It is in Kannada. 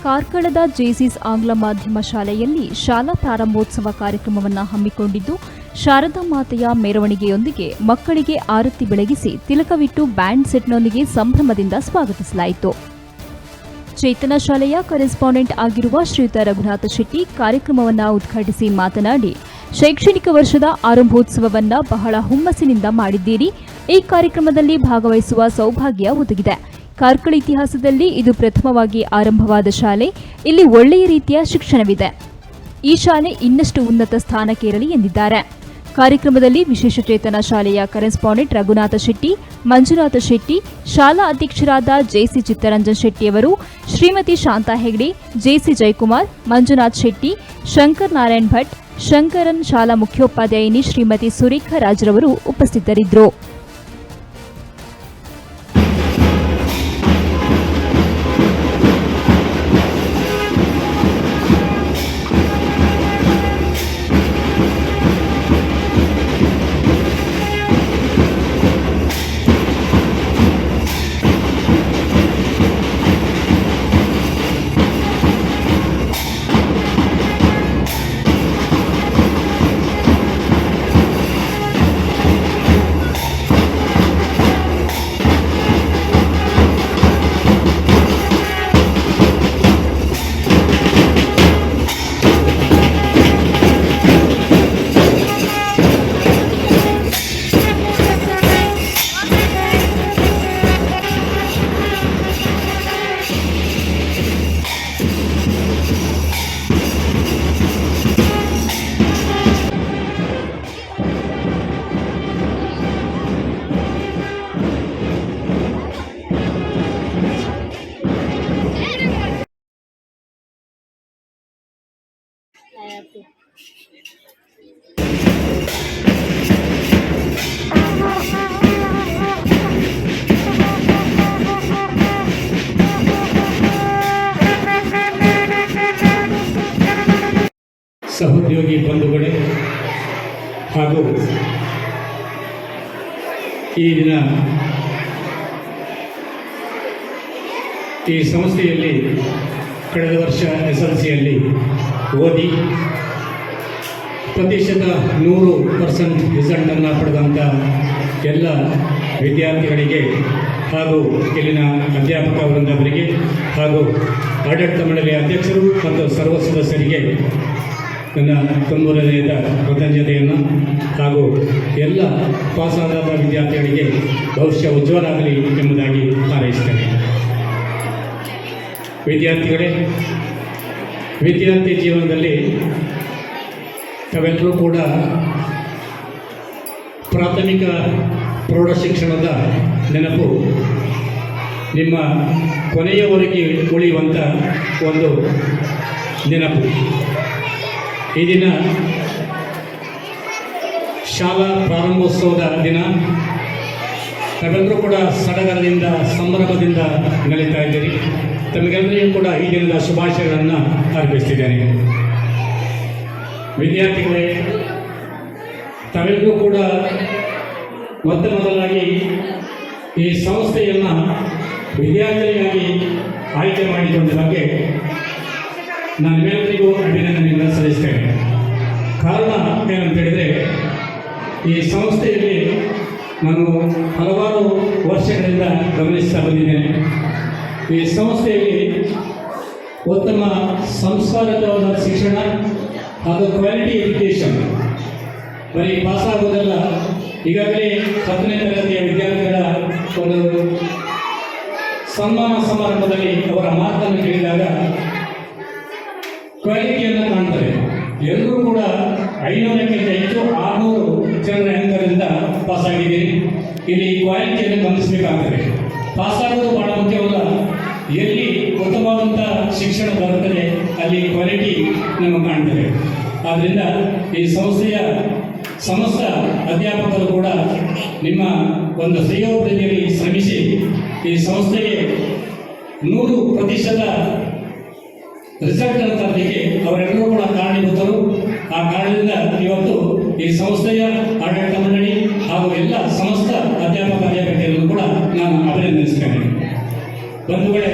ಕಾರ್ಕಳದ ಜೆಸಿಸ್ ಆಂಗ್ಲ ಮಾಧ್ಯಮ ಶಾಲೆಯಲ್ಲಿ ಶಾಲಾ ಪ್ರಾರಂಭೋತ್ಸವ ಕಾರ್ಯಕ್ರಮವನ್ನು ಹಮ್ಮಿಕೊಂಡಿದ್ದು, ಶಾರದಾ ಮಾತೆಯ ಮೆರವಣಿಗೆಯೊಂದಿಗೆ ಮಕ್ಕಳಿಗೆ ಆರತಿ ಬೆಳಗಿಸಿ ತಿಲಕವಿಟ್ಟು ಬ್ಯಾಂಡ್ ಸೆಟ್ನೊಂದಿಗೆ ಸಂಭ್ರಮದಿಂದ ಸ್ವಾಗತಿಸಲಾಯಿತು. ಚೇತನ ಶಾಲೆಯ ಕರೆಸ್ಪಾಂಡೆಂಟ್ ಆಗಿರುವ ಶ್ರೀಯುತ ರಘುನಾಥ ಶೆಟ್ಟಿ ಕಾರ್ಯಕ್ರಮವನ್ನು ಉದ್ಘಾಟಿಸಿ ಮಾತನಾಡಿ, ಶೈಕ್ಷಣಿಕ ವರ್ಷದ ಆರಂಭೋತ್ಸವವನ್ನು ಬಹಳ ಹುಮ್ಮಸ್ಸಿನಿಂದ ಮಾಡಿದ್ದೀರಿ. ಈ ಕಾರ್ಯಕ್ರಮದಲ್ಲಿ ಭಾಗವಹಿಸುವ ಸೌಭಾಗ್ಯ ಒದಗಿದೆ. ಕಾರ್ಕಳ ಇತಿಹಾಸದಲ್ಲಿ ಇದು ಪ್ರಥಮವಾಗಿ ಆರಂಭವಾದ ಶಾಲೆ. ಇಲ್ಲಿ ಒಳ್ಳೆಯ ರೀತಿಯ ಶಿಕ್ಷಣವಿದೆ. ಈ ಶಾಲೆ ಇನ್ನಷ್ಟು ಉನ್ನತ ಸ್ಥಾನಕ್ಕೇರಲಿ ಎಂದಿದ್ದಾರೆ. ಕಾರ್ಯಕ್ರಮದಲ್ಲಿ ವಿಶೇಷಚೇತನ ಶಾಲೆಯ ಕರೆಸ್ಪಾಂಡೆಂಟ್ ರಘುನಾಥ ಶೆಟ್ಟಿ, ಮಂಜುನಾಥ ಶೆಟ್ಟಿ, ಶಾಲಾ ಅಧ್ಯಕ್ಷರಾದ ಜೆಸಿ ಚಿತ್ತರಂಜನ್ ಶೆಟ್ಟಿಯವರು, ಶ್ರೀಮತಿ ಶಾಂತಾ ಹೆಗ್ಡೆ, ಜೆಸಿ ಜಯಕುಮಾರ್, ಮಂಜುನಾಥ್ ಶೆಟ್ಟಿ, ಶಂಕರ್ ನಾರಾಯಣ್ ಭಟ್, ಶಂಕರನ್ ಶಾಲಾ ಮುಖ್ಯೋಪಾಧ್ಯಾಯಿನಿ ಶ್ರೀಮತಿ ಸುರೇಖಾ ರಾಜ್ರವರು ಉಪಸ್ಥಿತರಿದ್ದರು. ಸಹೋದ್ಯೋಗಿ ಬಂಧುಗಳೇ ಹಾಗೂ ಈ ದಿನ ಈ ಸಂಸ್ಥೆಯಲ್ಲಿ ಕಳೆದ ವರ್ಷ SLCಯಲ್ಲಿ ಓದಿ ಪ್ರತಿಶತ 100% ರಿಸಲ್ಟನ್ನು ಪಡೆದಂಥ ಎಲ್ಲ ವಿದ್ಯಾರ್ಥಿಗಳಿಗೆ ಹಾಗೂ ಇಲ್ಲಿನ ಅಧ್ಯಾಪಕ ವೃಂದವರಿಗೆ ಹಾಗೂ ಆಡಳಿತ ಮಂಡಳಿಯ ಅಧ್ಯಕ್ಷರು ಮತ್ತು ಸರ್ವ ಸದಸ್ಯರಿಗೆ ನನ್ನ ತುಂಬ ಹೃದಯದ ಕೃತಜ್ಞತೆಯನ್ನು ಹಾಗೂ ಎಲ್ಲ ಪಾಸಾದ ವಿದ್ಯಾರ್ಥಿಗಳಿಗೆ ಭವಿಷ್ಯ ಉಜ್ವಲಾಗಲಿ ಎಂಬುದಾಗಿ ಹಾರೈಸುತ್ತೇನೆ. ವಿದ್ಯಾರ್ಥಿಗಳೇ, ವಿದ್ಯಾರ್ಥಿ ಜೀವನದಲ್ಲಿ ತಾವೆಲ್ಲರೂ ಕೂಡ ಪ್ರಾಥಮಿಕ ಪ್ರೌಢ ಶಿಕ್ಷಣದ ನೆನಪು ನಿಮ್ಮ ಕೊನೆಯವರೆಗೆ ಉಳಿಯುವಂಥ ಒಂದು ನೆನಪು. ಈ ದಿನ ಶಾಲಾ ಪ್ರಾರಂಭೋತ್ಸವದ ದಿನ. ತಾವೆಲ್ಲರೂ ಕೂಡ ಸಡಗರದಿಂದ ಸಂಭ್ರಮದಿಂದ ನಲಿತಾ ಇದ್ದೀರಿ. ತಮಗೆಲ್ಲರಿಗೂ ಕೂಡ ಈ ದಿನದ ಶುಭಾಶಯಗಳನ್ನು ಅರ್ಪಿಸ್ತಿದ್ದೇನೆ. ವಿದ್ಯಾರ್ಥಿಗಳೇ, ತಾವೆಲ್ಲರೂ ಕೂಡ ಮೊದಲಾಗಿ ಈ ಸಂಸ್ಥೆಯನ್ನು ವಿದ್ಯಾರ್ಥಿಯಾಗಿ ಆಯ್ಕೆ ಮಾಡಿಕೊಂಡ ಬಗ್ಗೆ ನಾನು ನಿಮ್ಮೆಲ್ಲರಿಗೂ ಅಭಿನಂದನೆಗಳನ್ನು ಸಲ್ಲಿಸ್ತೇನೆ. ಕಾರಣ ಏನಂತೇಳಿದರೆ, ಈ ಸಂಸ್ಥೆಯಲ್ಲಿ ನಾನು ಹಲವಾರು ವರ್ಷಗಳಿಂದ ಗಮನಿಸ್ತಾ ಬಂದಿದ್ದೇನೆ. ಈ ಸಂಸ್ಥೆಯಲ್ಲಿ ಉತ್ತಮ ಸಂಸ್ಕಾರವಾದ ಶಿಕ್ಷಣ ಹಾಗೂ ಕ್ವಾಲಿಟಿ ಎಜುಕೇಷನ್, ಬರೀ ಪಾಸಾಗೋದಲ್ಲ. ಈಗಾಗಲೇ 10ನೇ ತರಗತಿಯ ವಿದ್ಯಾರ್ಥಿಗಳ ಒಂದು ಸನ್ಮಾನ ಸಮಾರಂಭದಲ್ಲಿ ಅವರ ಮಾತನ್ನು ಕೇಳಿದಾಗ ಕ್ವಾಲಿಟಿಯನ್ನು ಕಾಣ್ತಾರೆ. ಎಲ್ಲರೂ ಕೂಡ 500ಕ್ಕಿಂತ ಹೆಚ್ಚು 600 ಜನರ ಅಂಕದಿಂದ ಪಾಸಾಗಿದ್ದೀರಿ. ಇಲ್ಲಿ ಕ್ವಾಲಿಟಿಯನ್ನು ಗಮನಿಸಬೇಕಾಗ್ತದೆ. ಪಾಸಾಗೋದು ಬಹಳ ಮುಖ್ಯವಲ್ಲ. ಎಲ್ಲಿ ಉತ್ತಮವಾದಂಥ ಶಿಕ್ಷಣ ಬರುತ್ತದೆ ಅಲ್ಲಿ ಕ್ವಾಲಿಟಿ ನಮಗೆ ಕಾಣ್ತದೆ. ಆದ್ದರಿಂದ ಈ ಸಂಸ್ಥೆಯ ಸಮಸ್ತ ಅಧ್ಯಾಪಕರು ಕೂಡ ನಿಮ್ಮ ಒಂದು ಶ್ರೇಯೋಭಿವೃದ್ಧಿಯಲ್ಲಿ ಶ್ರಮಿಸಿ ಈ ಸಂಸ್ಥೆಗೆ 100% ರಿಸಲ್ಟ್ ಅನ್ನು ತರಲಿಕ್ಕೆ ಅವರೆಲ್ಲರೂ ಕೂಡ ಕಾರಣೀಭೂತರು. ಆ ಕಾರಣದಿಂದ ಇವತ್ತು ಈ ಸಂಸ್ಥೆಯ ಆಡಳಿತ ಮಂಡಳಿ ಹಾಗೂ ಎಲ್ಲ ಸಮಸ್ತ ಅಧ್ಯಾಪಕ ಅಧ್ಯಾಪಕಿಯರನ್ನು ಕೂಡ ನಾನು ಅಭಿನಂದಿಸುತ್ತೇನೆ. ಬಂಧುಗಳೇ,